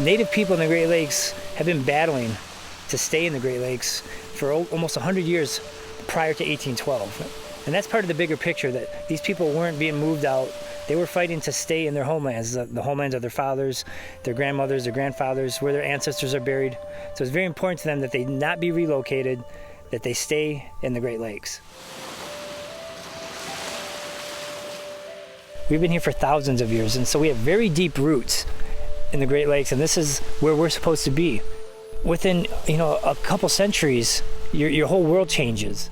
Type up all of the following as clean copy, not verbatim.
native people in the Great Lakes have been battling to stay in the Great Lakes for almost 100 years prior to 1812. And that's part of the bigger picture, that these people weren't being moved out. They were fighting to stay in their homelands, the homelands of their fathers, their grandmothers, their grandfathers, where their ancestors are buried. So it's very important to them that they not be relocated, that they stay in the Great Lakes. We've been here for thousands of years, and so we have very deep roots in the Great Lakes, and this is where we're supposed to be. Within, a couple centuries, your whole world changes.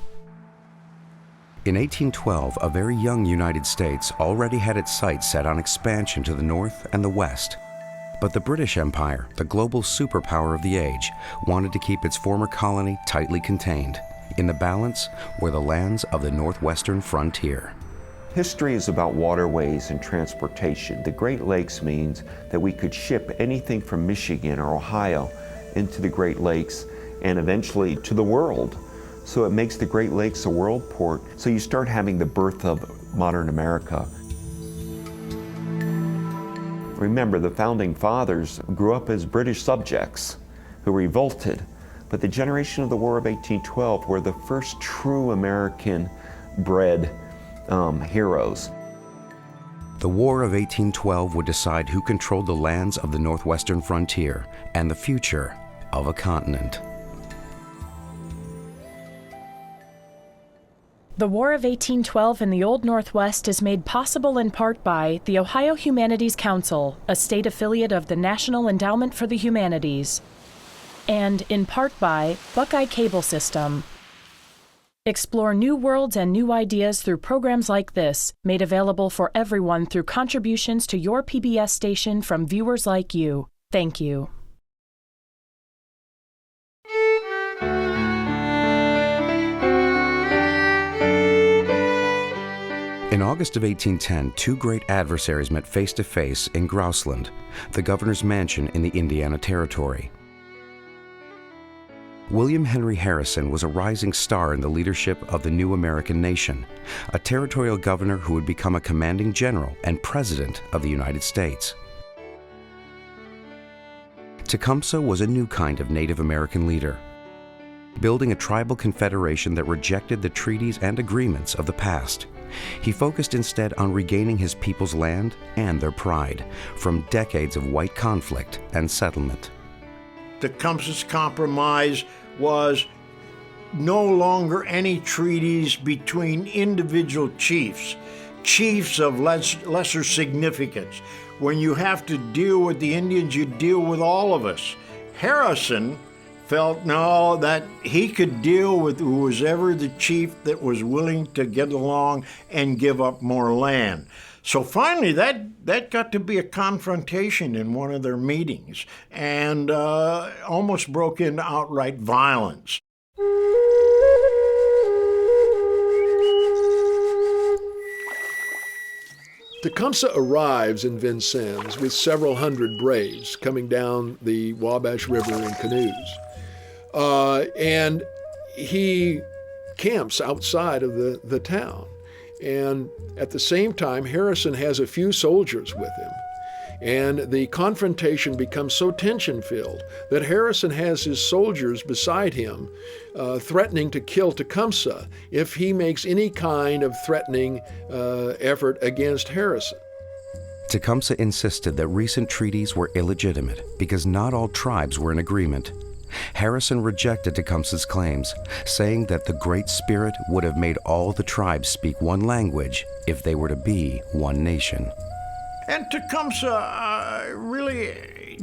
In 1812, a very young United States already had its sights set on expansion to the north and the west. But the British Empire, the global superpower of the age, wanted to keep its former colony tightly contained. In the balance were the lands of the Northwestern Frontier. History is about waterways and transportation. The Great Lakes means that we could ship anything from Michigan or Ohio into the Great Lakes and eventually to the world. So it makes the Great Lakes a world port. So you start having the birth of modern America. Remember, the founding fathers grew up as British subjects who revolted, but the generation of the War of 1812 were the first true American-bred heroes. The War of 1812 would decide who controlled the lands of the Northwestern Frontier and the future of a continent. The War of 1812 in the Old Northwest is made possible in part by the Ohio Humanities Council, a state affiliate of the National Endowment for the Humanities, and in part by Buckeye Cable System. Explore new worlds and new ideas through programs like this, made available for everyone through contributions to your PBS station from viewers like you. Thank you. In August of 1810, two great adversaries met face-to-face in Grouseland, the governor's mansion in the Indiana Territory. William Henry Harrison was a rising star in the leadership of the new American nation, a territorial governor who would become a commanding general and president of the United States. Tecumseh was a new kind of Native American leader, building a tribal confederation that rejected the treaties and agreements of the past. He focused instead on regaining his people's land and their pride from decades of white conflict and settlement. Tecumseh's compromise was no longer any treaties between individual chiefs of lesser significance. When you have to deal with the Indians, you deal with all of us. Harrison felt that he could deal with who was ever the chief that was willing to get along and give up more land. So finally, that got to be a confrontation in one of their meetings, and almost broke into outright violence. Tecumseh arrives in Vincennes with several hundred braves coming down the Wabash River in canoes. And he camps outside of the town. And at the same time, Harrison has a few soldiers with him. And the confrontation becomes so tension-filled that Harrison has his soldiers beside him, threatening to kill Tecumseh if he makes any kind of threatening effort against Harrison. Tecumseh insisted that recent treaties were illegitimate because not all tribes were in agreement. Harrison rejected Tecumseh's claims, saying that the Great Spirit would have made all the tribes speak one language if they were to be one nation. And Tecumseh really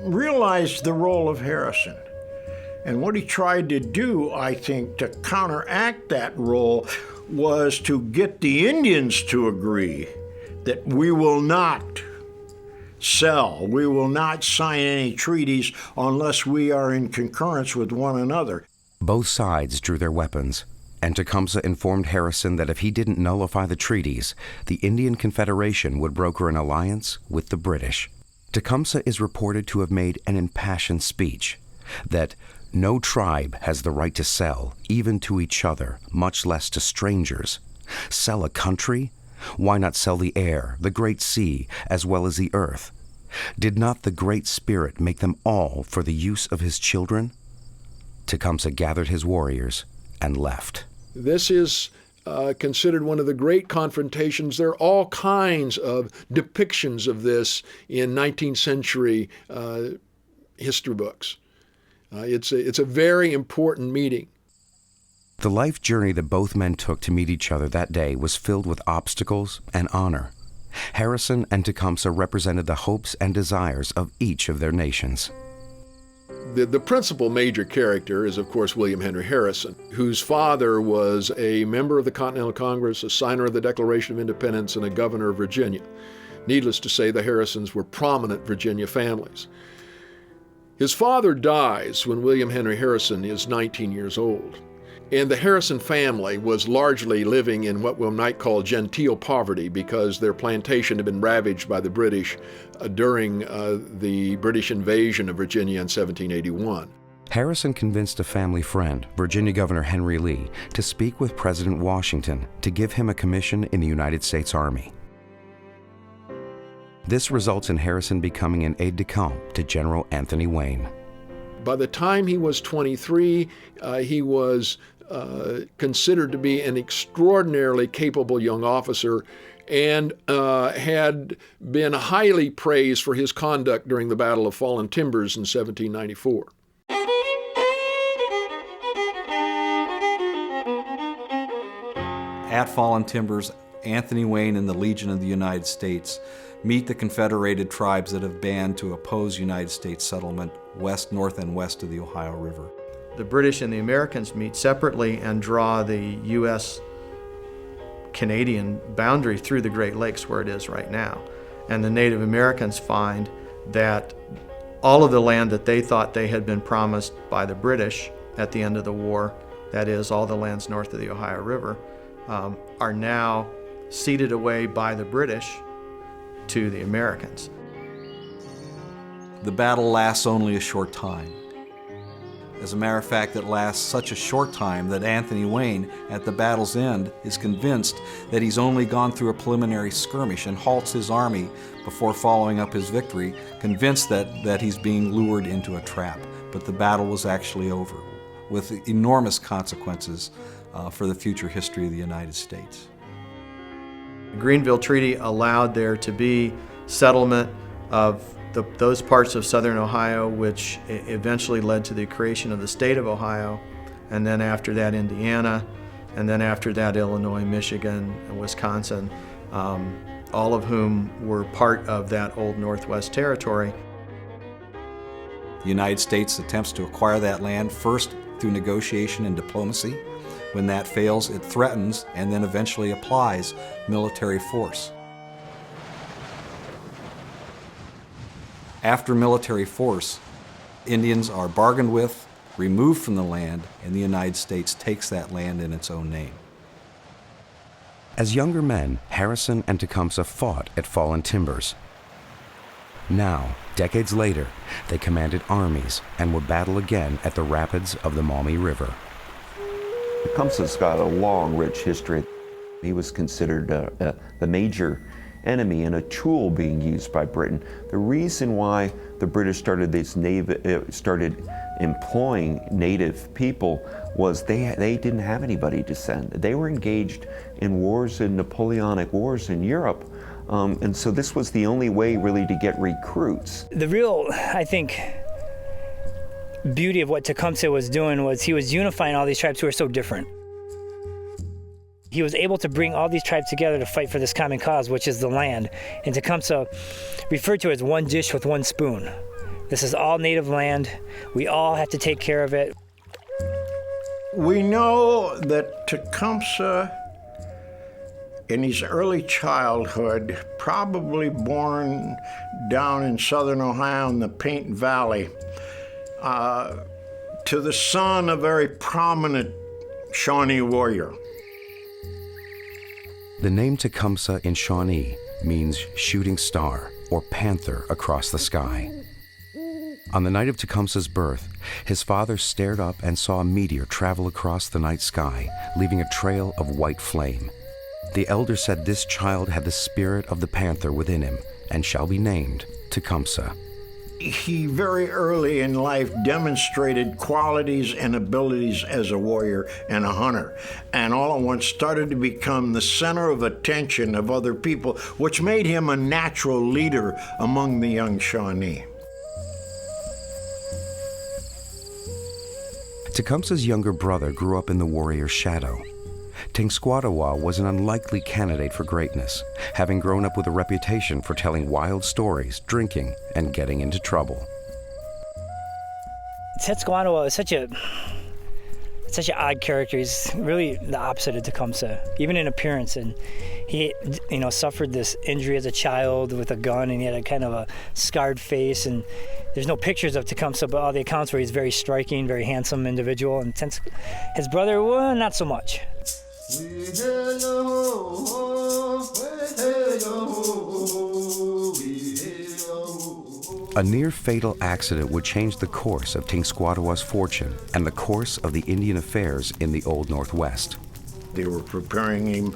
realized the role of Harrison. And what he tried to do, I think, to counteract that role was to get the Indians to agree that we will not sell, we will not sign any treaties unless we are in concurrence with one another. Both sides drew their weapons, and Tecumseh informed Harrison that if he didn't nullify the treaties, the Indian Confederation would broker an alliance with the British. Tecumseh is reported to have made an impassioned speech that no tribe has the right to sell, even to each other, much less to strangers. Sell a country? Why not sell the air, the great sea, as well as the earth? Did not the Great Spirit make them all for the use of his children? Tecumseh gathered his warriors and left. This is considered one of the great confrontations. There are all kinds of depictions of this in 19th century history books. It's a very important meeting. The life journey that both men took to meet each other that day was filled with obstacles and honor. Harrison and Tecumseh represented the hopes and desires of each of their nations. The principal major character is, of course, William Henry Harrison, whose father was a member of the Continental Congress, a signer of the Declaration of Independence, and a governor of Virginia. Needless to say, the Harrisons were prominent Virginia families. His father dies when William Henry Harrison is 19 years old. And the Harrison family was largely living in what we might call genteel poverty because their plantation had been ravaged by the British during the British invasion of Virginia in 1781. Harrison convinced a family friend, Virginia Governor Henry Lee, to speak with President Washington to give him a commission in the United States Army. This results in Harrison becoming an aide-de-camp to General Anthony Wayne. By the time he was 23, he was considered to be an extraordinarily capable young officer and had been highly praised for his conduct during the Battle of Fallen Timbers in 1794. At Fallen Timbers, Anthony Wayne and the Legion of the United States meet the Confederated tribes that have banned to oppose United States settlement west, north, and west of the Ohio River. The British and the Americans meet separately and draw the U.S.-Canadian boundary through the Great Lakes where it is right now. And the Native Americans find that all of the land that they thought they had been promised by the British at the end of the war, that is, all the lands north of the Ohio River, are now ceded away by the British to the Americans. The battle lasts only a short time. As a matter of fact, it lasts such a short time that Anthony Wayne, at the battle's end, is convinced that he's only gone through a preliminary skirmish and halts his army before following up his victory, convinced that he's being lured into a trap. But the battle was actually over, with enormous consequences for the future history of the United States. The Greenville Treaty allowed there to be settlement of those parts of southern Ohio, which eventually led to the creation of the state of Ohio, and then after that Indiana, and then after that Illinois, Michigan, and Wisconsin, all of whom were part of that old Northwest Territory. The United States attempts to acquire that land first through negotiation and diplomacy. When that fails, it threatens and then eventually applies military force. After military force, Indians are bargained with, removed from the land, and the United States takes that land in its own name. As younger men, Harrison and Tecumseh fought at Fallen Timbers. Now, decades later, they commanded armies and would battle again at the rapids of the Maumee River. Tecumseh's got a long, rich history. He was considered the major enemy and a tool being used by Britain. The reason why the British started employing native people was they didn't have anybody to send. They were engaged in wars, in Napoleonic wars in Europe, and so this was the only way really to get recruits. The real, I think, beauty of what Tecumseh was doing was he was unifying all these tribes who are so different. He was able to bring all these tribes together to fight for this common cause, which is the land. And Tecumseh referred to it as one dish with one spoon. This is all native land. We all have to take care of it. We know that Tecumseh, in his early childhood, probably born down in southern Ohio in the Paint Valley, to the son of a very prominent Shawnee warrior. The name Tecumseh in Shawnee means shooting star or panther across the sky. On the night of Tecumseh's birth, his father stared up and saw a meteor travel across the night sky, leaving a trail of white flame. The elder said this child had the spirit of the panther within him and shall be named Tecumseh. He very early in life demonstrated qualities and abilities as a warrior and a hunter, and all at once started to become the center of attention of other people, which made him a natural leader among the young Shawnee. Tecumseh's younger brother grew up in the warrior's shadow. Tenskwatawa was an unlikely candidate for greatness, having grown up with a reputation for telling wild stories, drinking, and getting into trouble. Tenskwatawa is such an odd character. He's really the opposite of Tecumseh, even in appearance. And he, suffered this injury as a child with a gun, and he had a kind of a scarred face. And there's no pictures of Tecumseh, but all the accounts were he's very striking, very handsome individual. And his brother, well, not so much. A near-fatal accident would change the course of Tenskwatawa's fortune and the course of the Indian affairs in the Old Northwest. They were preparing him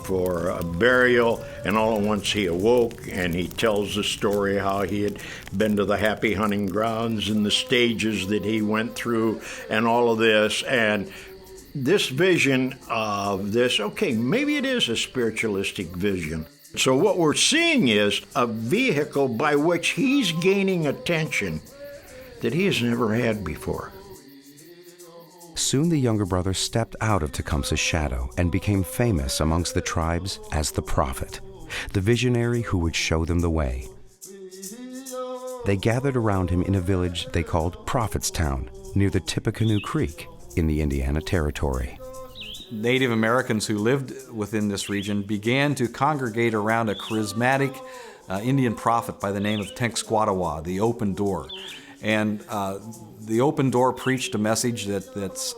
for a burial, and all at once he awoke, and he tells the story how he had been to the happy hunting grounds and the stages that he went through and all of this. And this vision of this, okay, maybe it is a spiritualistic vision. So what we're seeing is a vehicle by which he's gaining attention that he has never had before. Soon the younger brother stepped out of Tecumseh's shadow and became famous amongst the tribes as the prophet, the visionary who would show them the way. They gathered around him in a village they called Prophetstown, near the Tippecanoe Creek in the Indiana Territory. Native Americans who lived within this region began to congregate around a charismatic Indian prophet by the name of Tenskwatawa, the Open Door. And the Open Door preached a message that's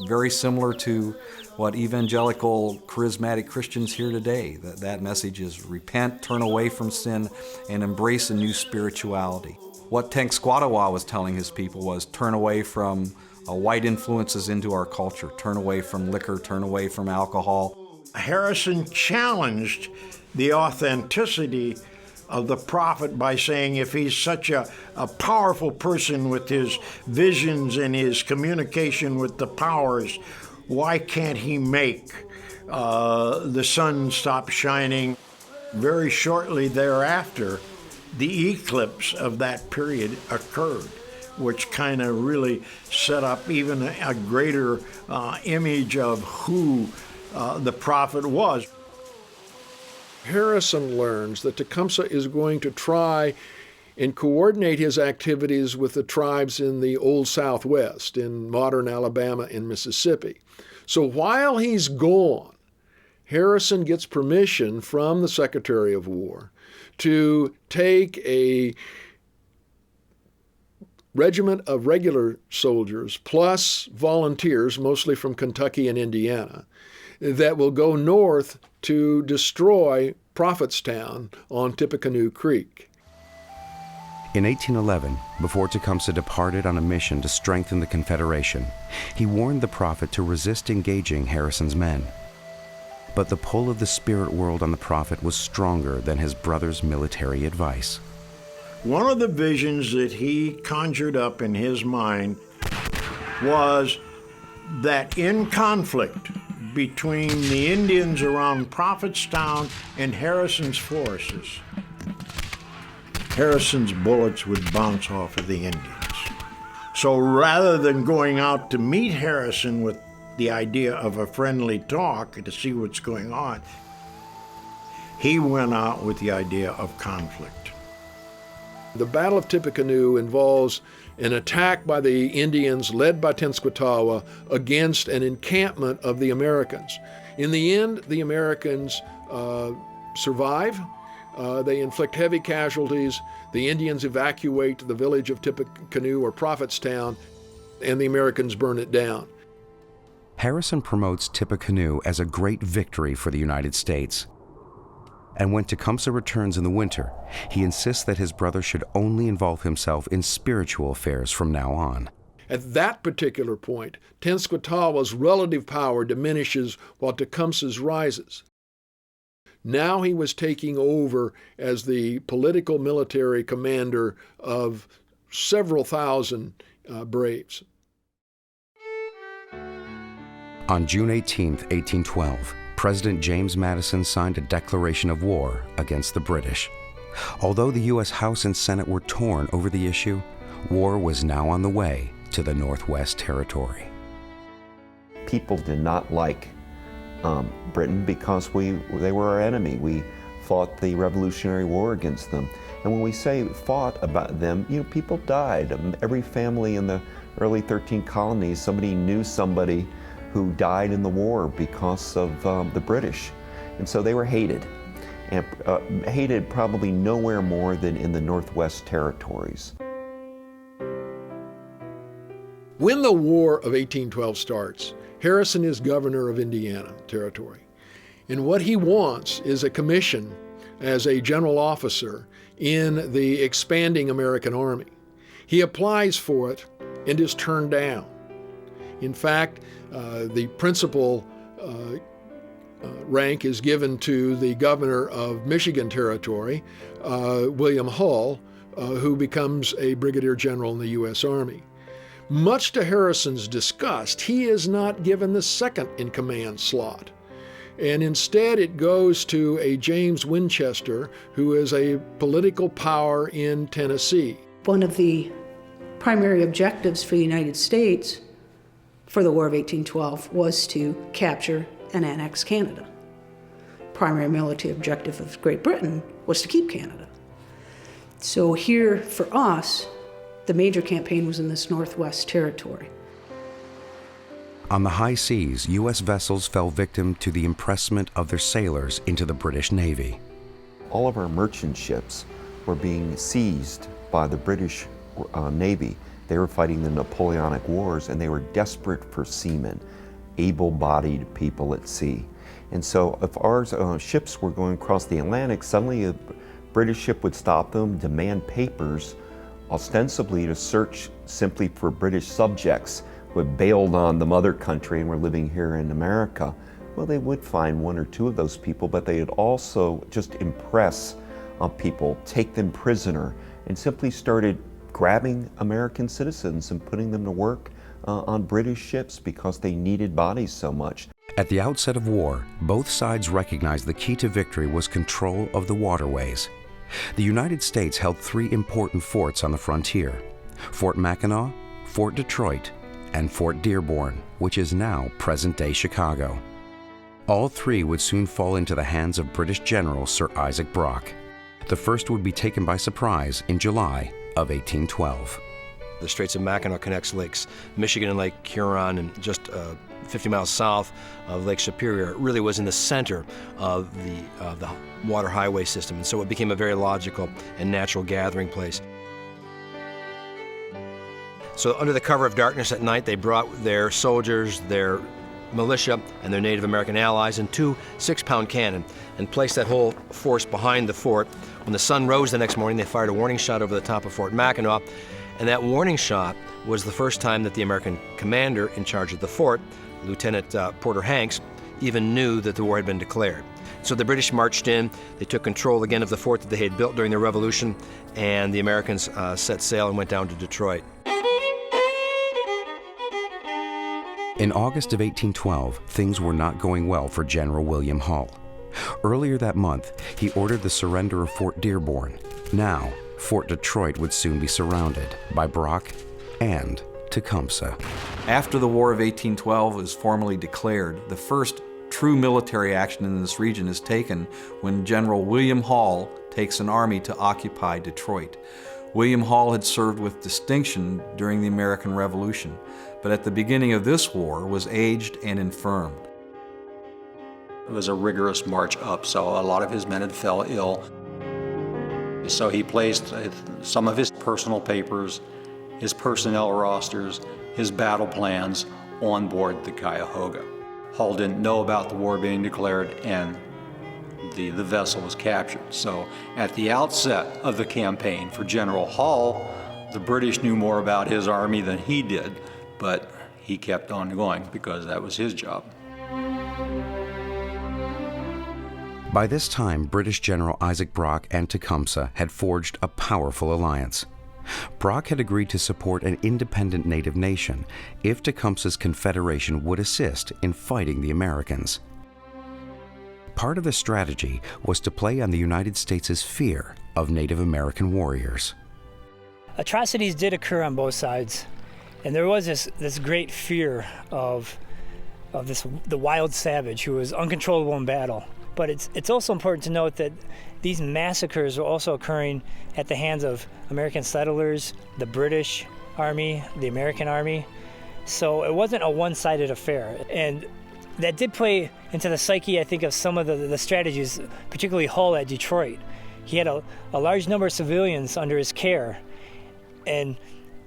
very similar to what evangelical charismatic Christians hear today. That message is repent, turn away from sin, and embrace a new spirituality. What Tenskwatawa was telling his people was turn away from white influences into our culture, turn away from liquor, turn away from alcohol. Harrison challenged the authenticity of the prophet by saying if he's such a powerful person with his visions and his communication with the powers, why can't he make the sun stop shining? Very shortly thereafter, the eclipse of that period occurred, which kind of really set up even a greater image of who the prophet was. Harrison learns that Tecumseh is going to try and coordinate his activities with the tribes in the Old Southwest, in modern Alabama and Mississippi. So while he's gone, Harrison gets permission from the Secretary of War to take a regiment of regular soldiers plus volunteers, mostly from Kentucky and Indiana, that will go north to destroy Prophetstown on Tippecanoe Creek. In 1811, before Tecumseh departed on a mission to strengthen the Confederation, he warned the prophet to resist engaging Harrison's men. But the pull of the spirit world on the prophet was stronger than his brother's military advice. One of the visions that he conjured up in his mind was that in conflict between the Indians around Prophetstown and Harrison's forces, Harrison's bullets would bounce off of the Indians. So rather than going out to meet Harrison with the idea of a friendly talk to see what's going on, he went out with the idea of conflict. The Battle of Tippecanoe involves an attack by the Indians led by Tenskwatawa against an encampment of the Americans. In the end, the Americans survive. They inflict heavy casualties. The Indians evacuate the village of Tippecanoe or Prophetstown, and the Americans burn it down. Harrison promotes Tippecanoe as a great victory for the United States. And when Tecumseh returns in the winter, he insists that his brother should only involve himself in spiritual affairs from now on. At that particular point, Tenskwatawa's relative power diminishes while Tecumseh's rises. Now he was taking over as the political military commander of several thousand braves. On June 18, 1812, President James Madison signed a declaration of war against the British. Although the U.S. House and Senate were torn over the issue, war was now on the way to the Northwest Territory. People did not like Britain because they were our enemy. We fought the Revolutionary War against them. And when we say fought about them, people died. Every family in the early 13 colonies, somebody knew somebody who died in the war because of the British. And so they were hated, and hated probably nowhere more than in the Northwest Territories. When the War of 1812 starts, Harrison is governor of Indiana Territory. And what he wants is a commission as a general officer in the expanding American Army. He applies for it and is turned down. In fact, the principal rank is given to the governor of Michigan Territory, William Hull, who becomes a brigadier general in the U.S. Army. Much to Harrison's disgust, he is not given the second-in-command slot, and instead it goes to a James Winchester, who is a political power in Tennessee. One of the primary objectives for the United States for the War of 1812 was to capture and annex Canada. Primary military objective of Great Britain was to keep Canada. So here, for us, the major campaign was in this Northwest Territory. On the high seas, U.S. vessels fell victim to the impressment of their sailors into the British Navy. All of our merchant ships were being seized by the British Navy. They were fighting the Napoleonic Wars, and they were desperate for seamen, able-bodied people at sea. And so if our ships were going across the Atlantic, suddenly a British ship would stop them, demand papers, ostensibly to search simply for British subjects who had bailed on the mother country and were living here in America. Well, they would find one or two of those people, but they'd also just impress people, take them prisoner, and simply started grabbing American citizens and putting them to work on British ships because they needed bodies so much. At the outset of war, both sides recognized the key to victory was control of the waterways. The United States held three important forts on the frontier: Fort Mackinac, Fort Detroit, and Fort Dearborn, which is now present-day Chicago. All three would soon fall into the hands of British General Sir Isaac Brock. The first would be taken by surprise in July of 1812. The Straits of Mackinac connects Lakes Michigan and Lake Huron, and just 50 miles south of Lake Superior. It really was in the center of the water highway system, and so it became a very logical and natural gathering place. So under the cover of darkness at night, they brought their soldiers, their militia, and their Native American allies in 2 6-pound cannon and placed that whole force behind the fort. When the sun rose the next morning, they fired a warning shot over the top of Fort Mackinac, and that warning shot was the first time that the American commander in charge of the fort, Lieutenant Porter Hanks, even knew that the war had been declared. So the British marched in, they took control again of the fort that they had built during the Revolution, and the Americans set sail and went down to Detroit. In August of 1812, things were not going well for General William Hull. Earlier that month, he ordered the surrender of Fort Dearborn. Now, Fort Detroit would soon be surrounded by Brock and Tecumseh. After the War of 1812 is formally declared, the first true military action in this region is taken when General William Hull takes an army to occupy Detroit. William Hull had served with distinction during the American Revolution, but at the beginning of this war was aged and infirm. It was a rigorous march up, so a lot of his men had fell ill. So he placed some of his personal papers, his personnel rosters, his battle plans on board the Cuyahoga. Hull didn't know about the war being declared, and the vessel was captured. So at the outset of the campaign for General Hull, the British knew more about his army than he did, but he kept on going because that was his job. By this time, British General Isaac Brock and Tecumseh had forged a powerful alliance. Brock had agreed to support an independent native nation if Tecumseh's confederation would assist in fighting the Americans. Part of the strategy was to play on the United States' fear of Native American warriors. Atrocities did occur on both sides, and there was this great fear of the wild savage who was uncontrollable in battle. But it's also important to note that these massacres were also occurring at the hands of American settlers, the British Army, the American Army. So it wasn't a one-sided affair. And that did play into the psyche, I think, of some of the strategies, particularly Hull at Detroit. He had a large number of civilians under his care. And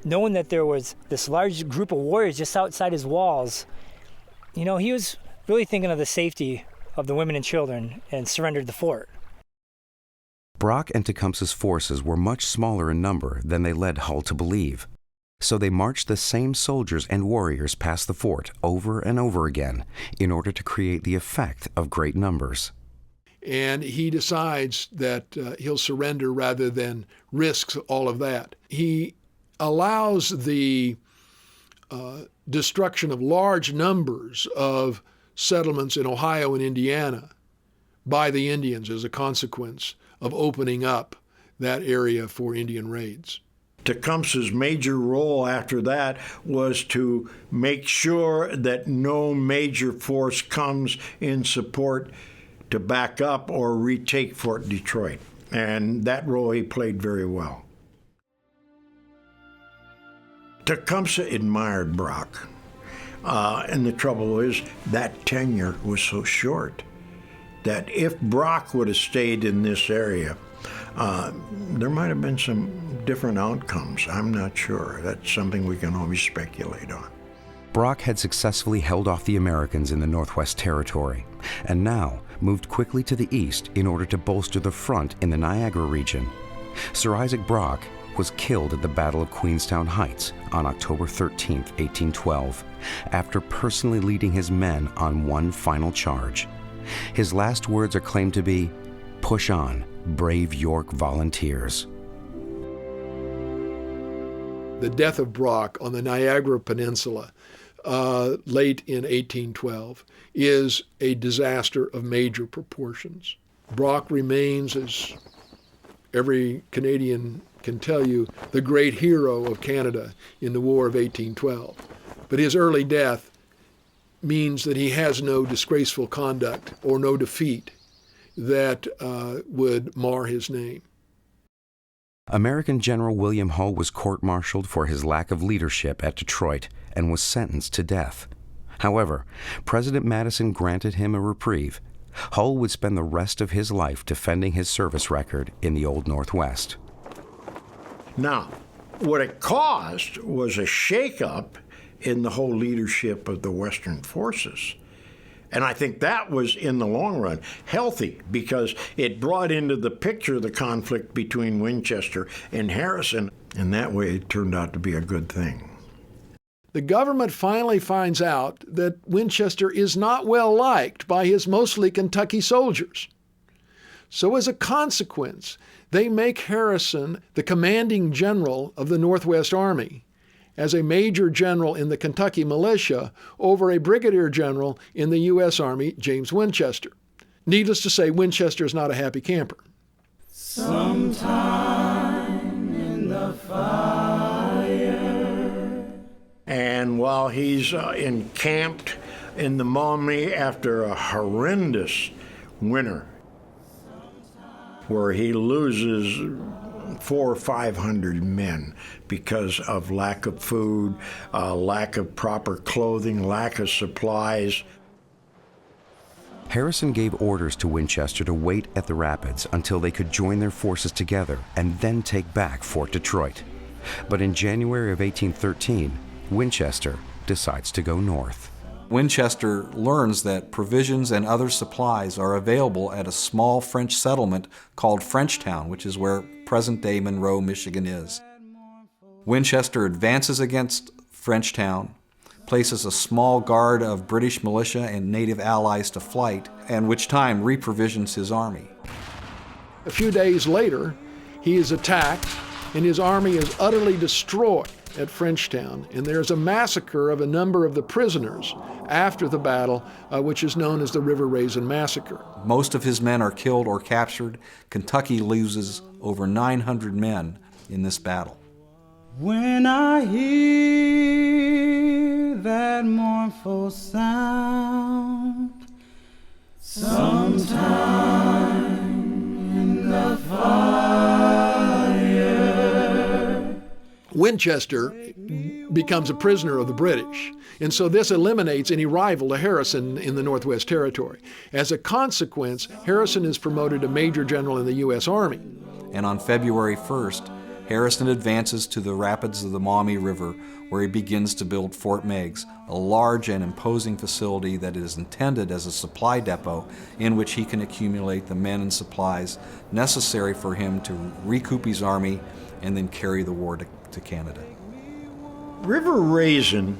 knowing that there was this large group of warriors just outside his walls, he was really thinking of the safety of the women and children and surrendered the fort. Brock and Tecumseh's forces were much smaller in number than they led Hull to believe, so they marched the same soldiers and warriors past the fort over and over again in order to create the effect of great numbers. And he decides that he'll surrender rather than risk all of that. He allows the destruction of large numbers of settlements in Ohio and Indiana by the Indians as a consequence of opening up that area for Indian raids. Tecumseh's major role after that was to make sure that no major force comes in support to back up or retake Fort Detroit. And that role he played very well. Tecumseh admired Brock. And the trouble is that tenure was so short that if Brock would have stayed in this area, there might have been some different outcomes. I'm not sure. That's something we can always speculate on. Brock had successfully held off the Americans in the Northwest Territory, and now moved quickly to the east in order to bolster the front in the Niagara region. Sir Isaac Brock was killed at the Battle of Queenstown Heights on October 13, 1812, after personally leading his men on one final charge. His last words are claimed to be, "Push on, brave York volunteers." The death of Brock on the Niagara Peninsula late in 1812 is a disaster of major proportions. Brock remains, as every Canadian can tell you, the great hero of Canada in the War of 1812. But his early death means that he has no disgraceful conduct or no defeat that would mar his name. American General William Hull was court-martialed for his lack of leadership at Detroit and was sentenced to death. However, President Madison granted him a reprieve. Hull would spend the rest of his life defending his service record in the Old Northwest. Now, what it caused was a shakeup in the whole leadership of the Western forces. And I think that was, in the long run, healthy because it brought into the picture the conflict between Winchester and Harrison, and that way it turned out to be a good thing. The government finally finds out that Winchester is not well liked by his mostly Kentucky soldiers. So as a consequence, they make Harrison the commanding general of the Northwest Army, as a major general in the Kentucky militia over a brigadier general in the U.S. Army, James Winchester. Needless to say, Winchester is not a happy camper. Sometime in the fire. And while he's encamped in the Maumee after a horrendous winter, where he loses 400 or 500 men because of lack of food, lack of proper clothing, lack of supplies. Harrison gave orders to Winchester to wait at the rapids until they could join their forces together and then take back Fort Detroit. But in January of 1813, Winchester decides to go north. Winchester learns that provisions and other supplies are available at a small French settlement called Frenchtown, which is where present-day Monroe, Michigan is. Winchester advances against Frenchtown, places a small guard of British militia and native allies to flight, and which time reprovisions his army. A few days later, he is attacked and his army is utterly destroyed at Frenchtown, and there's a massacre of a number of the prisoners after the battle, which is known as the River Raisin Massacre. Most of his men are killed or captured. Kentucky loses over 900 men in this battle. When I hear that mournful sound, sometime in the fire. Winchester becomes a prisoner of the British, and so this eliminates any rival to Harrison in the Northwest Territory. As a consequence, Harrison is promoted to Major General in the U.S. Army. And on February 1st, Harrison advances to the rapids of the Maumee River, where he begins to build Fort Meigs, a large and imposing facility that is intended as a supply depot in which he can accumulate the men and supplies necessary for him to recoup his army and then carry the war to Canada. River Raisin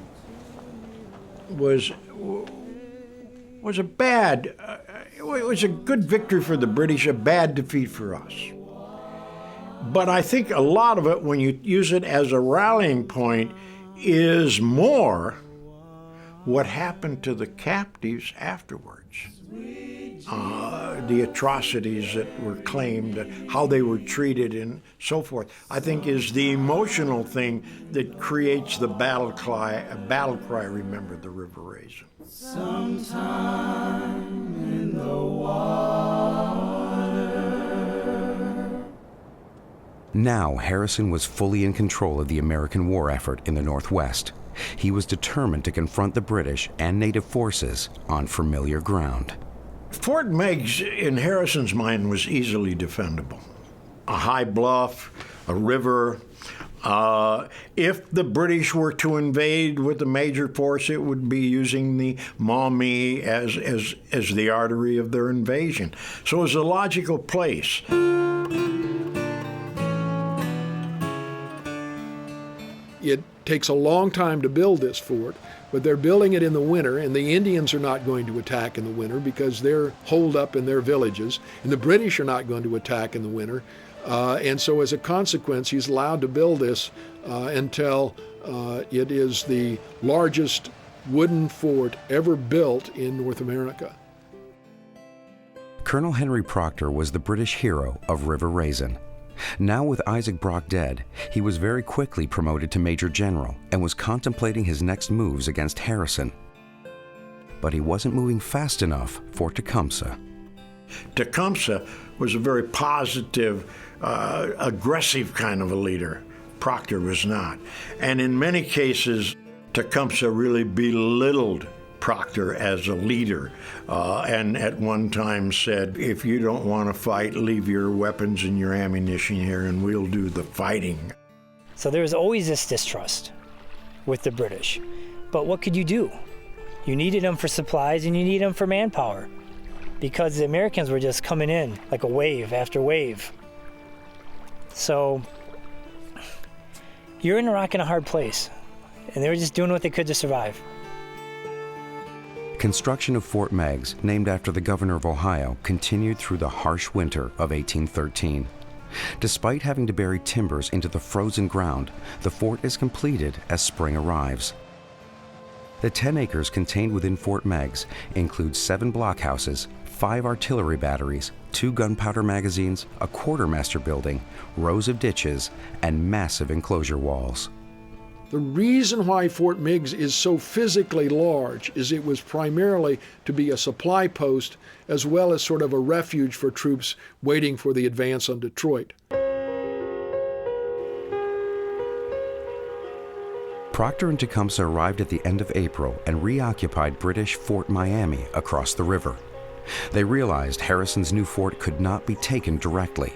was a bad, it was a good victory for the British, a bad defeat for us. But I think a lot of it, when you use it as a rallying point, is more what happened to the captives afterwards. The atrocities that were claimed, how they were treated, and so forth, I think is the emotional thing that creates the battle cry, remember the River Raisin. Sometime in the water. Now Harrison was fully in control of the American war effort in the Northwest. He was determined to confront the British and native forces on familiar ground. Fort Meigs, in Harrison's mind, was easily defendable. A high bluff, a river. If the British were to invade with a major force, it would be using the Maumee as the artery of their invasion. So it was a logical place. It takes a long time to build this fort, but they're building it in the winter, and the Indians are not going to attack in the winter because they're holed up in their villages, and the British are not going to attack in the winter. And so as a consequence, he's allowed to build this until it is the largest wooden fort ever built in North America. Colonel Henry Proctor was the British hero of River Raisin. Now with Isaac Brock dead, he was very quickly promoted to Major General and was contemplating his next moves against Harrison. But he wasn't moving fast enough for Tecumseh. Tecumseh was a very positive, aggressive kind of a leader. Proctor was not. And in many cases, Tecumseh really belittled Proctor as a leader, and at one time said, if you don't want to fight, leave your weapons and your ammunition here and we'll do the fighting. So there was always this distrust with the British. But what could you do? You needed them for supplies and you needed them for manpower, because the Americans were just coming in like a wave after wave. So you're in a rock and a hard place, and they were just doing what they could to survive. Construction of Fort Meigs, named after the governor of Ohio, continued through the harsh winter of 1813. Despite having to bury timbers into the frozen ground, the fort is completed as spring arrives. The 10 acres contained within Fort Meigs include 7 blockhouses, 5 artillery batteries, 2 gunpowder magazines, a quartermaster building, rows of ditches, and massive enclosure walls. The reason why Fort Meigs is so physically large is it was primarily to be a supply post as well as sort of a refuge for troops waiting for the advance on Detroit. Proctor and Tecumseh arrived at the end of April and reoccupied British Fort Miami across the river. They realized Harrison's new fort could not be taken directly,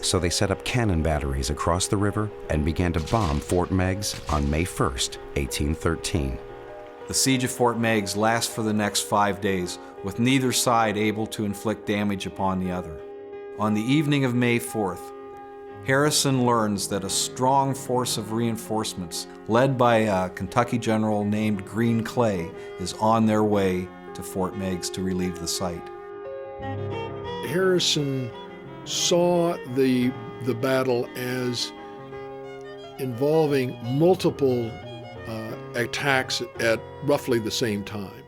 so they set up cannon batteries across the river and began to bomb Fort Meigs on May 1st, 1813. The siege of Fort Meigs lasts for the next 5 days, with neither side able to inflict damage upon the other. On the evening of May 4th, Harrison learns that a strong force of reinforcements, led by a Kentucky general named Green Clay, is on their way to Fort Meigs to relieve the site. Harrison saw the battle as involving multiple attacks at roughly the same time.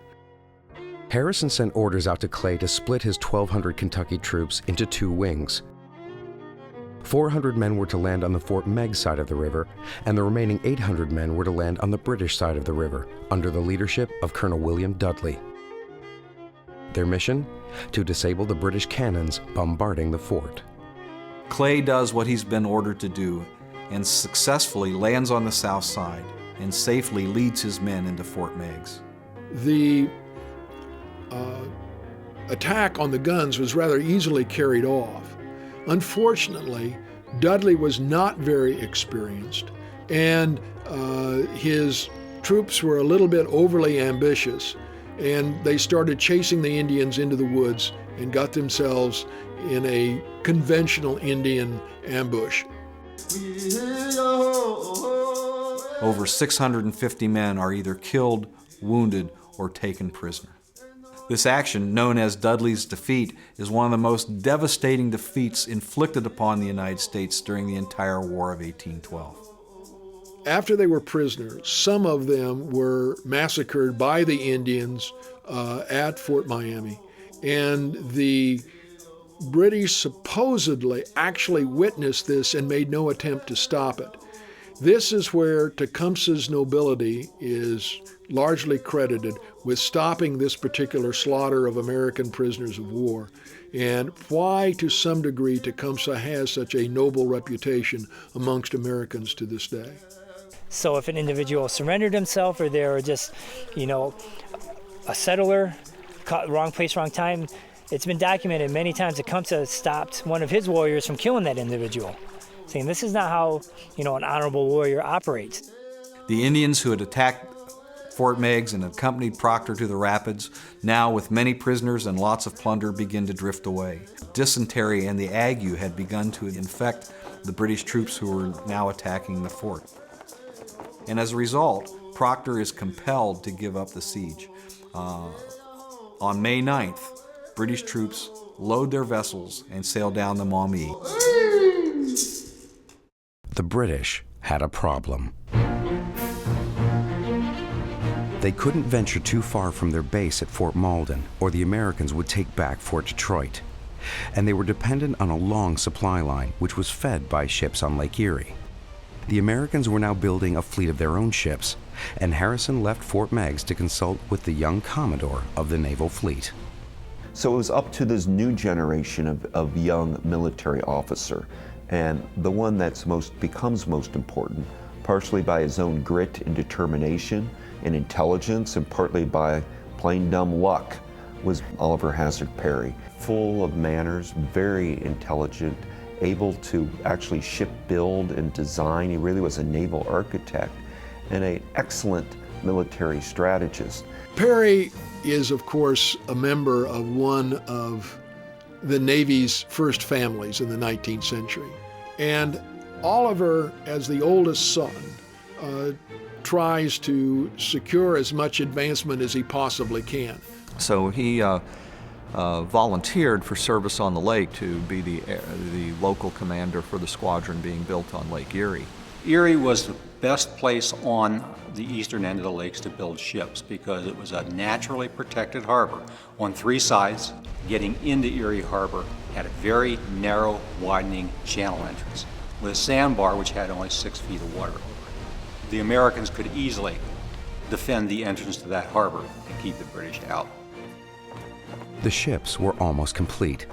Harrison sent orders out to Clay to split his 1,200 Kentucky troops into 2 wings. 400 men were to land on the Fort Meigs side of the river, and the remaining 800 men were to land on the British side of the river, under the leadership of Colonel William Dudley. Their mission? To disable the British cannons bombarding the fort. Clay does what he's been ordered to do and successfully lands on the south side and safely leads his men into Fort Meigs. The attack on the guns was rather easily carried off. Unfortunately, Dudley was not very experienced, and his troops were a little bit overly ambitious, and they started chasing the Indians into the woods and got themselves in a conventional Indian ambush. Over 650 men are either killed, wounded, or taken prisoner. This action, known as Dudley's defeat, is one of the most devastating defeats inflicted upon the United States during the entire War of 1812. After they were prisoners, some of them were massacred by the Indians at Fort Miami, and the British supposedly actually witnessed this and made no attempt to stop it. This is where Tecumseh's nobility is largely credited with stopping this particular slaughter of American prisoners of war, and why, to some degree, Tecumseh has such a noble reputation amongst Americans to this day. So if an individual surrendered himself, or they were just, a settler, caught wrong place, wrong time, it's been documented many times Tecumseh stopped one of his warriors from killing that individual, saying this is not how, an honorable warrior operates. The Indians who had attacked Fort Meigs and accompanied Proctor to the rapids, now with many prisoners and lots of plunder, begin to drift away. Dysentery and the ague had begun to infect the British troops who were now attacking the fort. And as a result, Proctor is compelled to give up the siege. On May 9th, British troops load their vessels and sail down the Maumee. The British had a problem. They couldn't venture too far from their base at Fort Malden, or the Americans would take back Fort Detroit. And they were dependent on a long supply line, which was fed by ships on Lake Erie. The Americans were now building a fleet of their own ships, and Harrison left Fort Meigs to consult with the young Commodore of the naval fleet. So it was up to this new generation of young military officer, and the one that's becomes most important, partially by his own grit and determination and intelligence, and partly by plain dumb luck, was Oliver Hazard Perry. Full of manners, very intelligent, able to actually ship build and design. He really was a naval architect and an excellent military strategist. Perry is, of course, a member of one of the Navy's first families in the 19th century. And Oliver, as the oldest son, tries to secure as much advancement as he possibly can. So he volunteered for service on the lake to be the local commander for the squadron being built on Lake Erie. Erie was the best place on the eastern end of the lakes to build ships because it was a naturally protected harbor on 3 sides. Getting into Erie Harbor had a very narrow, widening channel entrance with a sandbar which had only 6 feet of water over it. The Americans could easily defend the entrance to that harbor and keep the British out. The ships were almost complete,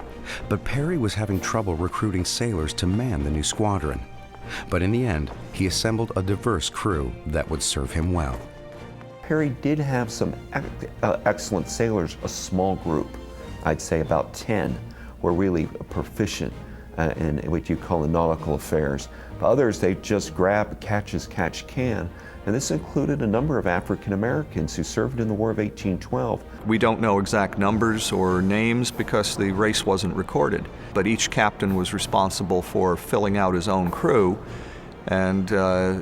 but Perry was having trouble recruiting sailors to man the new squadron. But in the end, he assembled a diverse crew that would serve him well. Perry did have some excellent sailors, a small group. I'd say about 10 were really proficient in what you call the nautical affairs. Others, they just grab catch as catch can, and this included a number of African Americans who served in the War of 1812. We don't know exact numbers or names because the race wasn't recorded, but each captain was responsible for filling out his own crew, and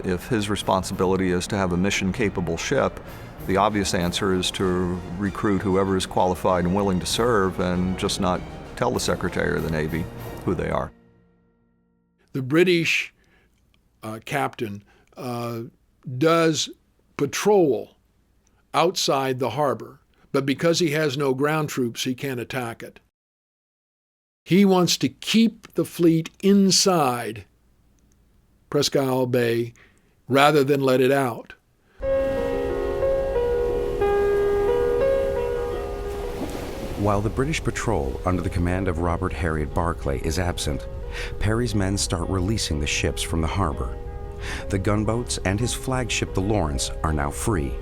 if his responsibility is to have a mission-capable ship, the obvious answer is to recruit whoever is qualified and willing to serve and just not tell the Secretary of the Navy who they are. The British captain does patrol outside the harbor, but because he has no ground troops, he can't attack it. He wants to keep the fleet inside Presque Isle Bay rather than let it out. While the British patrol under the command of Robert Harriet Barclay is absent, Perry's men start releasing the ships from the harbor. The gunboats and his flagship, the Lawrence, are now free.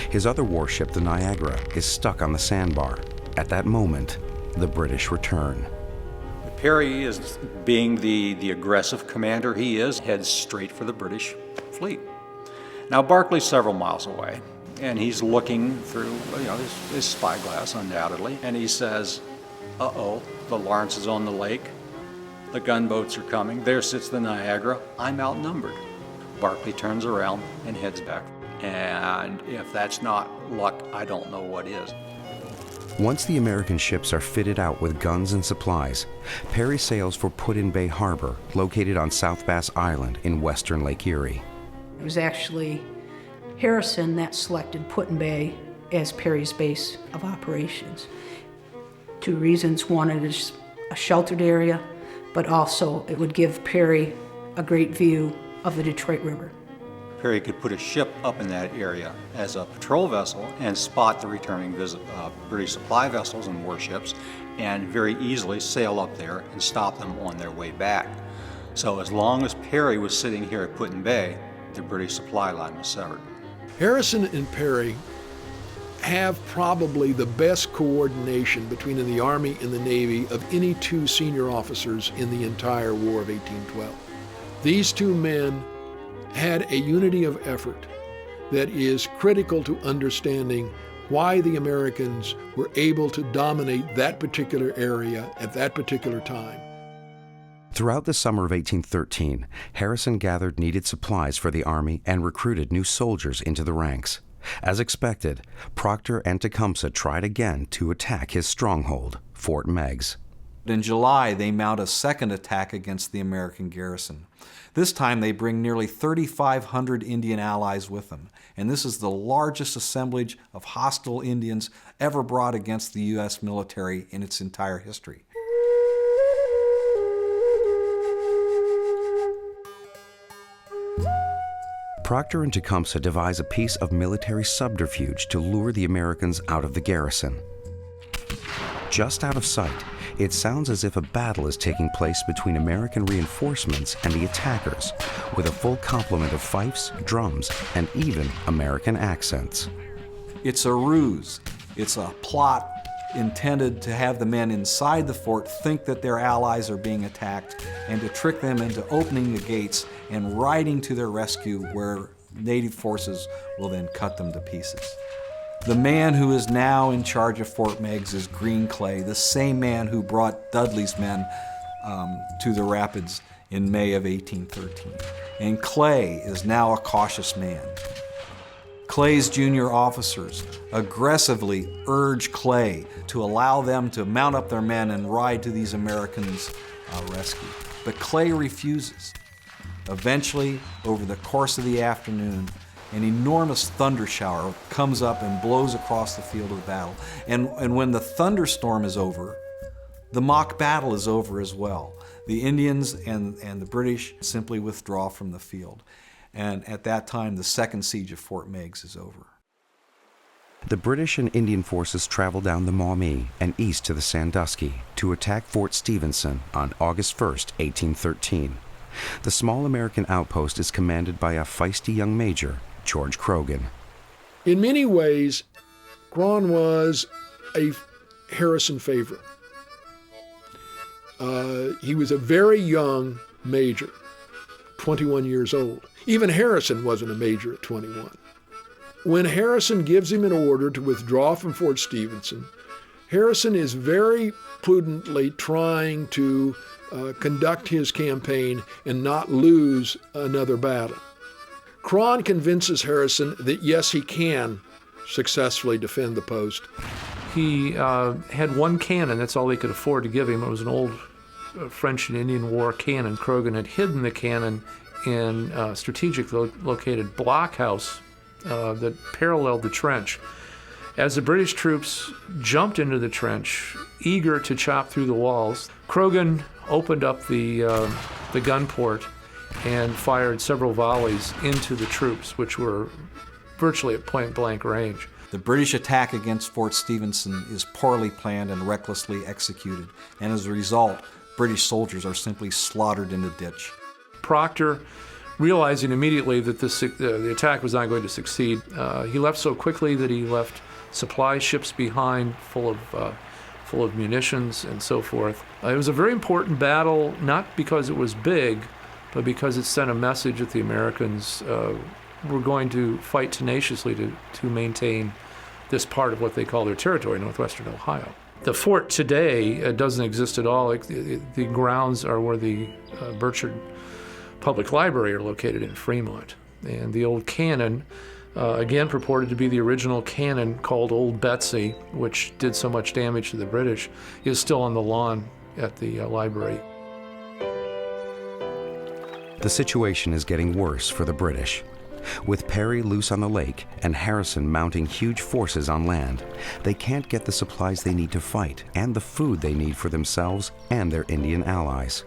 His other warship, the Niagara, is stuck on the sandbar. At that moment, the British return. Perry, is being the aggressive commander he is, heads straight for the British fleet. Now Barclay's several miles away, and he's looking through his spyglass undoubtedly, and he says, uh-oh, the Lawrence is on the lake, the gunboats are coming, there sits the Niagara, I'm outnumbered. Barclay turns around and heads back, and if that's not luck, I don't know what is. Once the American ships are fitted out with guns and supplies, Perry sails for Put-in-Bay Harbor, located on South Bass Island in western Lake Erie. It was actually Harrison that selected Put-in-Bay as Perry's base of operations. Two reasons: one, it is a sheltered area, but also it would give Perry a great view of the Detroit River. Perry could put a ship up in that area as a patrol vessel and spot the returning British supply vessels and warships, and very easily sail up there and stop them on their way back. So as long as Perry was sitting here at Put-in-Bay, the British supply line was severed. Harrison and Perry have probably the best coordination between the Army and the Navy of any two senior officers in the entire War of 1812. These two men had a unity of effort that is critical to understanding why the Americans were able to dominate that particular area at that particular time. Throughout the summer of 1813, Harrison gathered needed supplies for the Army and recruited new soldiers into the ranks. As expected, Proctor and Tecumseh tried again to attack his stronghold, Fort Meigs. In July, they mount a second attack against the American garrison. This time they bring nearly 3,500 Indian allies with them, and this is the largest assemblage of hostile Indians ever brought against the U.S. military in its entire history. Proctor and Tecumseh devise a piece of military subterfuge to lure the Americans out of the garrison. Just out of sight, it sounds as if a battle is taking place between American reinforcements and the attackers, with a full complement of fifes, drums, and even American accents. It's a ruse. It's a plot intended to have the men inside the fort think that their allies are being attacked and to trick them into opening the gates and riding to their rescue, where native forces will then cut them to pieces. The man who is now in charge of Fort Meigs is Green Clay, the same man who brought Dudley's men to the rapids in May of 1813. And Clay is now a cautious man. Clay's junior officers aggressively urge Clay to allow them to mount up their men and ride to these Americans' rescue. But Clay refuses. Eventually, over the course of the afternoon, an enormous thunder shower comes up and blows across the field of battle. And when the thunderstorm is over, the mock battle is over as well. The Indians and the British simply withdraw from the field. And at that time, the second siege of Fort Meigs is over. The British and Indian forces travel down the Maumee and east to the Sandusky to attack Fort Stephenson on August 1st, 1813. The small American outpost is commanded by a feisty young major, George Croghan. In many ways, Croghan was a Harrison favorite. He was a very young major, 21 years old. Even Harrison wasn't a major at 21. When Harrison gives him an order to withdraw from Fort Stephenson, Harrison is very prudently trying to conduct his campaign and not lose another battle. Cron convinces Harrison that yes, he can successfully defend the post. He had one cannon, that's all they could afford to give him. It was an old French and Indian War cannon. Croghan had hidden the cannon in a strategically located blockhouse that paralleled the trench. As the British troops jumped into the trench, eager to chop through the walls, Croghan opened up the gun port and fired several volleys into the troops, which were virtually at point-blank range. The British attack against Fort Stephenson is poorly planned and recklessly executed, and as a result, British soldiers are simply slaughtered in the ditch. Proctor, realizing immediately that the attack was not going to succeed, he left so quickly that he left supply ships behind full of munitions and so forth. It was a very important battle, not because it was big, but because it sent a message that the Americans were going to fight tenaciously to maintain this part of what they call their territory, Northwestern Ohio. The fort today doesn't exist at all. The grounds are where the Burchard Public Library are located in Fremont. And the old cannon, again purported to be the original cannon called Old Betsy, which did so much damage to the British, is still on the lawn at the library. The situation is getting worse for the British. With Perry loose on the lake and Harrison mounting huge forces on land, they can't get the supplies they need to fight and the food they need for themselves and their Indian allies.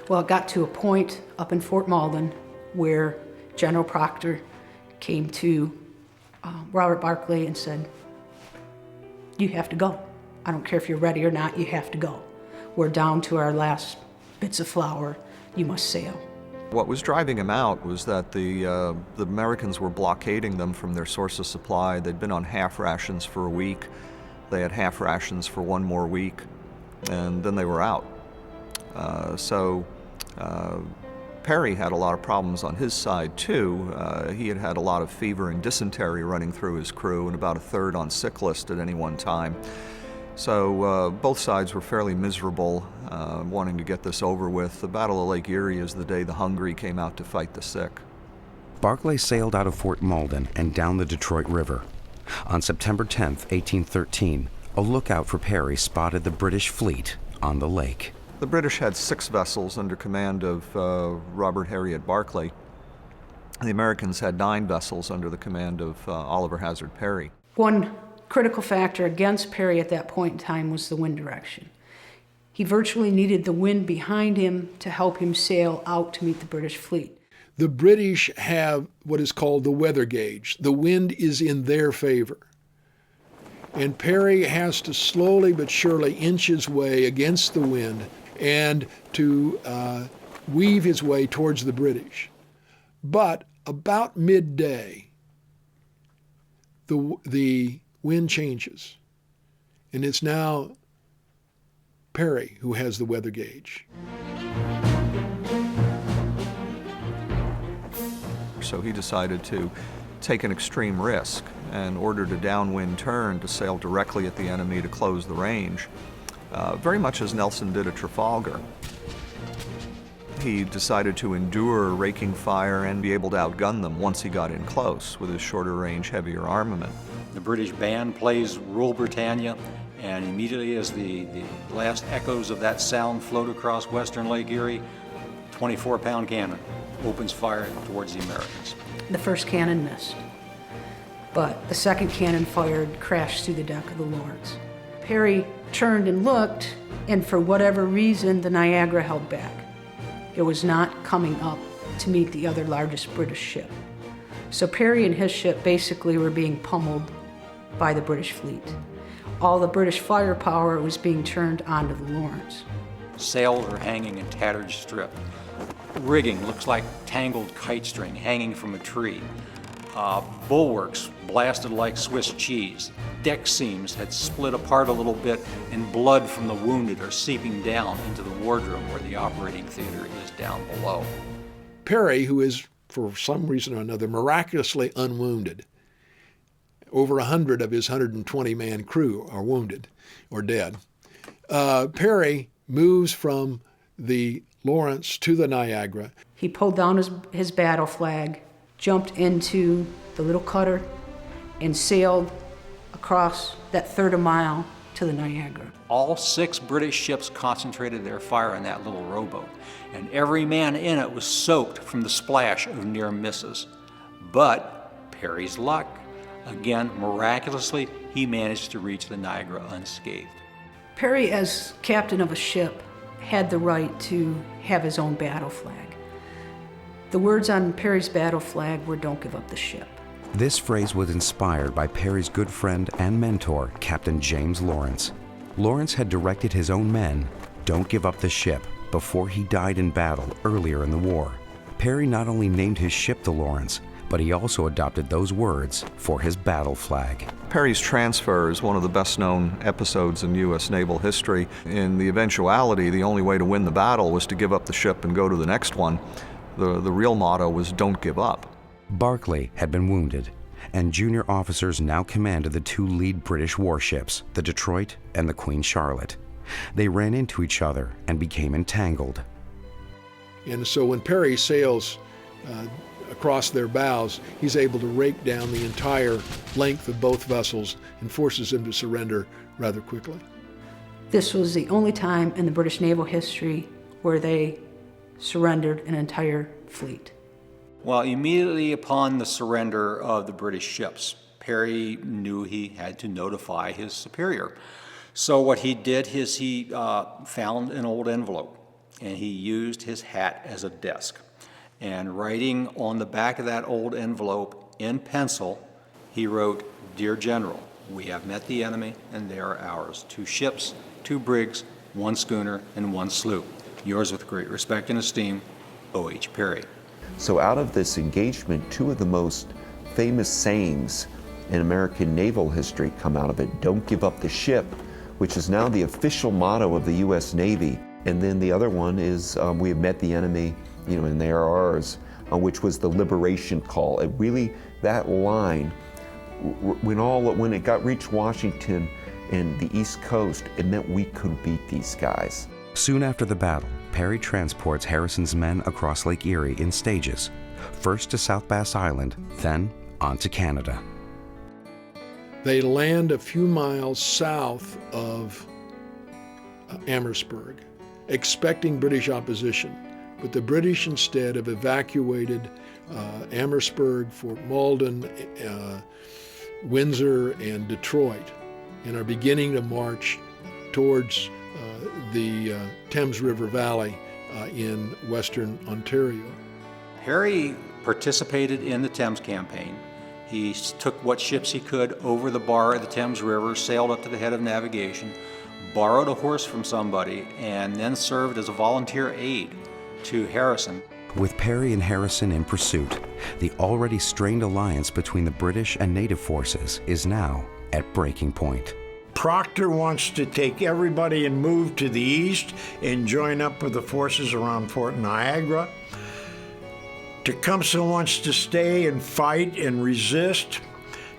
Well, it got to a point up in Fort Malden where General Proctor came to Robert Barclay and said, "You have to go. I don't care if you're ready or not, you have to go. We're down to our last bits of flour. You must sail." What was driving him out was that the Americans were blockading them from their source of supply. They'd been on half rations for a week. They had half rations for one more week, and then they were out. Perry had a lot of problems on his side too. He had had a lot of fever and dysentery running through his crew, and about a third on sick list at any one time. So both sides were fairly miserable, wanting to get this over with. The Battle of Lake Erie is the day the hungry came out to fight the sick. Barclay sailed out of Fort Malden and down the Detroit River. On September 10, 1813, a lookout for Perry spotted the British fleet on the lake. The British had 6 vessels under command of Robert Harriet Barclay. The Americans had 9 vessels under the command of Oliver Hazard Perry. One critical factor against Perry at that point in time was the wind direction. He virtually needed the wind behind him to help him sail out to meet the British fleet. The British have what is called the weather gauge. The wind is in their favor. And Perry has to slowly but surely inch his way against the wind and to weave his way towards the British. But about midday, the wind changes, and it's now Perry who has the weather gauge. So he decided to take an extreme risk and ordered a downwind turn to sail directly at the enemy to close the range, very much as Nelson did at Trafalgar. He decided to endure raking fire and be able to outgun them once he got in close with his shorter range, heavier armament. The British band plays Rule Britannia, and immediately as the last echoes of that sound float across western Lake Erie, 24-pound cannon opens fire towards the Americans. The first cannon missed, but the second cannon fired crashed through the deck of the Lawrence. Perry turned and looked, and for whatever reason, the Niagara held back. It was not coming up to meet the other largest British ship. So Perry and his ship basically were being pummeled by the British fleet. All the British firepower was being turned onto the Lawrence. Sails are hanging in tattered strip. Rigging looks like tangled kite string hanging from a tree. Bulwarks blasted like Swiss cheese. Deck seams had split apart a little bit, and blood from the wounded are seeping down into the wardroom where the operating theater is down below. Perry, who is, for some reason or another, miraculously unwounded. Over 100 of his 120-man crew are wounded or dead. Perry moves from the Lawrence to the Niagara. He pulled down his battle flag, jumped into the little cutter, and sailed across that third of a mile to the Niagara. All 6 British ships concentrated their fire on that little rowboat, and every man in it was soaked from the splash of near misses. But Perry's luck, again, miraculously, he managed to reach the Niagara unscathed. Perry, as captain of a ship, had the right to have his own battle flag. The words on Perry's battle flag were, "Don't give up the ship." This phrase was inspired by Perry's good friend and mentor, Captain James Lawrence. Lawrence had directed his own men, "Don't give up the ship," before he died in battle earlier in the war. Perry not only named his ship the Lawrence, but he also adopted those words for his battle flag. Perry's transfer is one of the best-known episodes in U.S. naval history. In the eventuality, the only way to win the battle was to give up the ship and go to the next one. The real motto was, "Don't give up." Barclay had been wounded, and junior officers now commanded the 2 lead British warships, the Detroit and the Queen Charlotte. They ran into each other and became entangled. And so when Perry sails across their bows, he's able to rake down the entire length of both vessels and forces them to surrender rather quickly. This was the only time in the British naval history where they surrendered an entire fleet. Well, immediately upon the surrender of the British ships, Perry knew he had to notify his superior. So what he did is he found an old envelope, and he used his hat as a desk. And writing on the back of that old envelope in pencil, he wrote, "Dear General, we have met the enemy, and they are ours. 2 ships, 2 brigs, 1 schooner, and 1 sloop. Yours with great respect and esteem, O.H. Perry." So out of this engagement, 2 of the most famous sayings in American naval history come out of it. "Don't give up the ship," which is now the official motto of the U.S. Navy. And then the other one is, "We have met the enemy, and they are ours," which was the liberation call. It really, that line, when it reached Washington and the East Coast, it meant we could beat these guys. Soon after the battle, Perry transports Harrison's men across Lake Erie in stages, first to South Bass Island, then on to Canada. They land a few miles south of Amherstburg, expecting British opposition, but the British instead have evacuated Amherstburg, Fort Malden, Windsor, and Detroit, and are beginning to march towards the Thames River Valley in western Ontario. Perry participated in the Thames Campaign. He took what ships he could over the bar of the Thames River, sailed up to the head of navigation, borrowed a horse from somebody, and then served as a volunteer aide to Harrison. With Perry and Harrison in pursuit, the already strained alliance between the British and native forces is now at breaking point. Proctor wants to take everybody and move to the east and join up with the forces around Fort Niagara. Tecumseh wants to stay and fight and resist.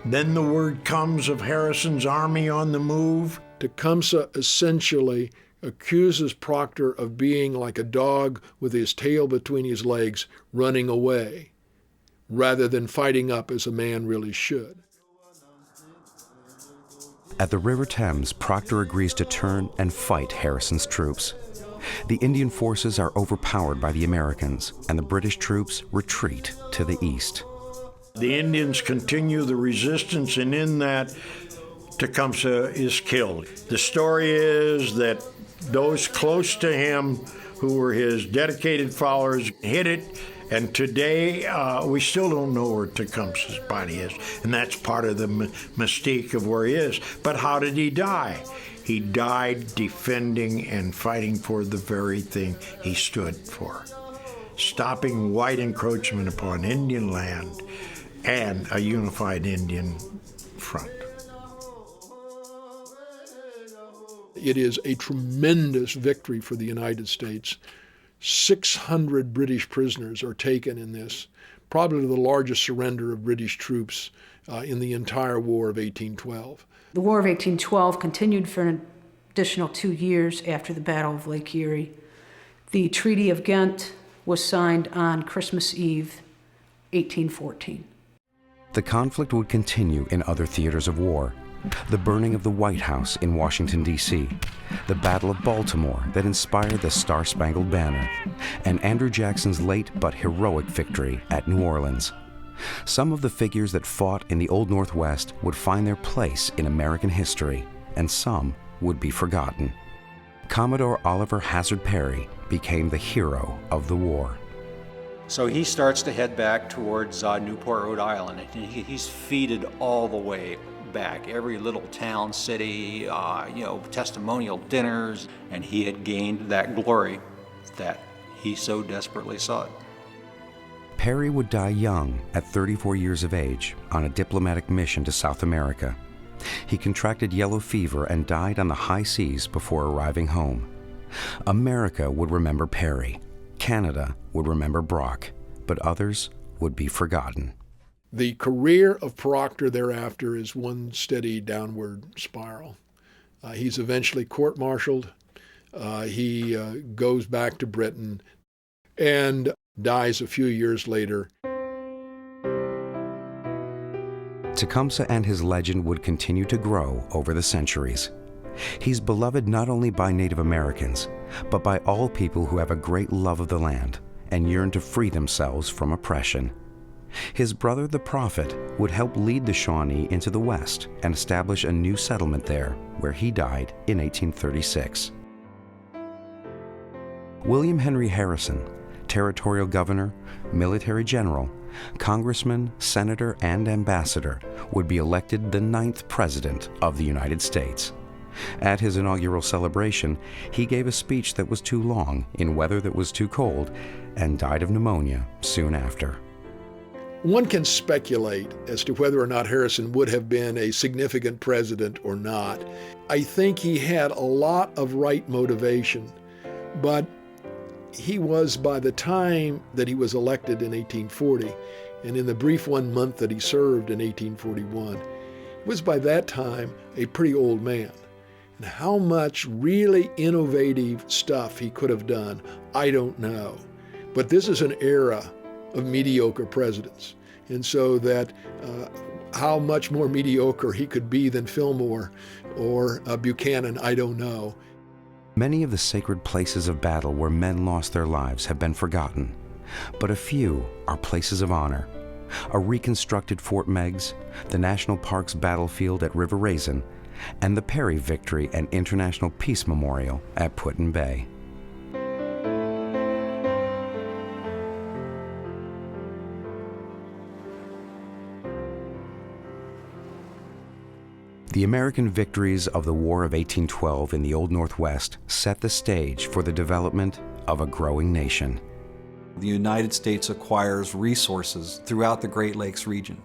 Then the word comes of Harrison's army on the move. Tecumseh essentially accuses Proctor of being like a dog with his tail between his legs, running away, rather than fighting up as a man really should. At the River Thames, Proctor agrees to turn and fight Harrison's troops. The Indian forces are overpowered by the Americans, and the British troops retreat to the east. The Indians continue the resistance, and in that, Tecumseh is killed. The story is that those close to him, who were his dedicated followers, hid it, and today we still don't know where Tecumseh's body is, and that's part of the mystique of where he is. But how did he die? He died defending and fighting for the very thing he stood for, stopping white encroachment upon Indian land and a unified Indian front. It is a tremendous victory for the United States 600 British prisoners are taken in this, probably the largest surrender of British troops in the entire War of 1812. The War of 1812 continued for an additional 2 years after the Battle of Lake Erie. The Treaty of Ghent was signed on Christmas Eve, 1814. The conflict would continue in other theaters of war. The burning of the White House in Washington, D.C., the Battle of Baltimore that inspired the Star-Spangled Banner, and Andrew Jackson's late but heroic victory at New Orleans. Some of the figures that fought in the Old Northwest would find their place in American history, and some would be forgotten. Commodore Oliver Hazard Perry became the hero of the war. So he starts to head back towards Newport, Rhode Island, and he's feted all the way back. Every little town, city, testimonial dinners, and he had gained that glory that he so desperately sought. Perry would die young at 34 years of age on a diplomatic mission to South America. He contracted yellow fever and died on the high seas before arriving home. America would remember Perry. Canada would remember Brock, but others would be forgotten. The career of Proctor thereafter is one steady downward spiral. He's eventually court-martialed. He goes back to Britain and dies a few years later. Tecumseh and his legend would continue to grow over the centuries. He's beloved not only by Native Americans, but by all people who have a great love of the land and yearn to free themselves from oppression. His brother, the Prophet, would help lead the Shawnee into the West and establish a new settlement there, where he died in 1836. William Henry Harrison, territorial governor, military general, congressman, senator, and ambassador, would be elected the 9th president of the United States. At his inaugural celebration, he gave a speech that was too long in weather that was too cold and died of pneumonia soon after. One can speculate as to whether or not Harrison would have been a significant president or not. I think he had a lot of right motivation, but he was, by the time that he was elected in 1840, and in the brief 1 month that he served in 1841, was by that time a pretty old man. And how much really innovative stuff he could have done, I don't know. But this is an era of mediocre presidents. And so that how much more mediocre he could be than Fillmore or Buchanan, I don't know. Many of the sacred places of battle where men lost their lives have been forgotten, but a few are places of honor. A reconstructed Fort Meigs, the National Park's battlefield at River Raisin, and the Perry Victory and International Peace Memorial at Put-in-Bay. The American victories of the War of 1812 in the Old Northwest set the stage for the development of a growing nation. The United States acquires resources throughout the Great Lakes region.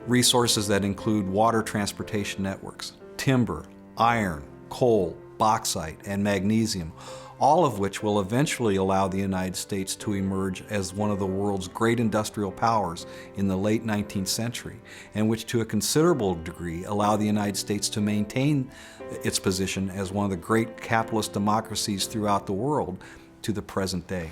Resources that include water transportation networks, timber, iron, coal, bauxite, and magnesium, all of which will eventually allow the United States to emerge as one of the world's great industrial powers in the late 19th century, and which to a considerable degree allow the United States to maintain its position as one of the great capitalist democracies throughout the world to the present day.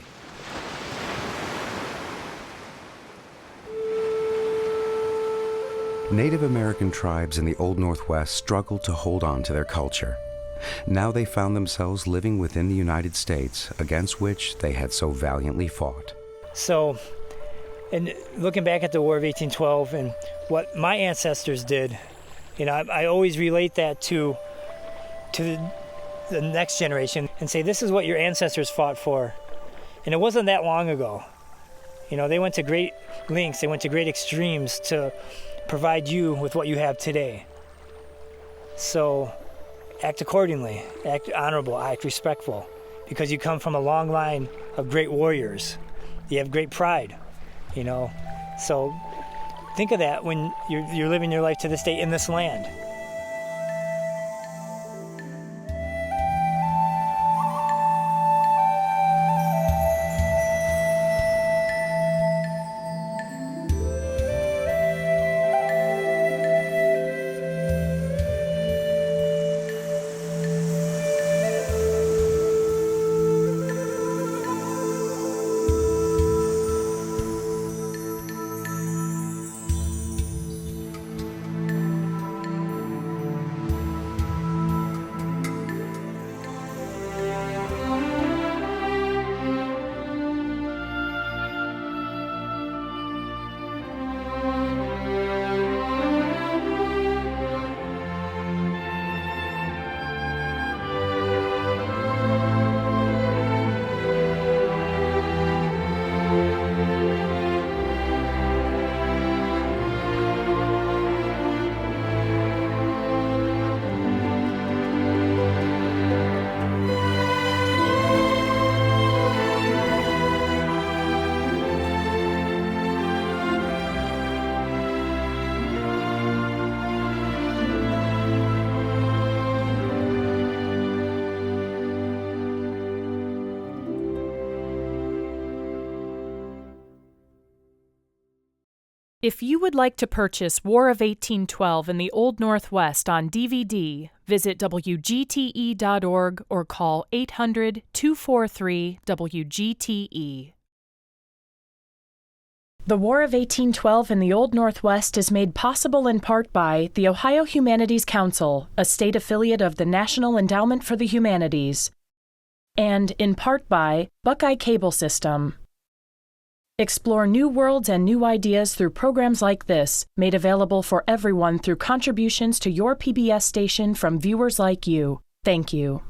Native American tribes in the Old Northwest struggled to hold on to their culture. Now they found themselves living within the United States, against which they had so valiantly fought. So, and looking back at the War of 1812 and what my ancestors did, you know, I always relate that to the next generation and say, this is what your ancestors fought for. And it wasn't that long ago. You know, they went to great lengths, they went to great extremes to provide you with what you have today. So, act accordingly, act honorable, act respectful, because you come from a long line of great warriors. You have great pride, you know. So think of that when you're living your life to this day in this land. If you would like to purchase War of 1812 in the Old Northwest on DVD, visit WGTE.org or call 800-243-WGTE. The War of 1812 in the Old Northwest is made possible in part by the Ohio Humanities Council, a state affiliate of the National Endowment for the Humanities, and in part by Buckeye Cable System. Explore new worlds and new ideas through programs like this, made available for everyone through contributions to your PBS station from viewers like you. Thank you.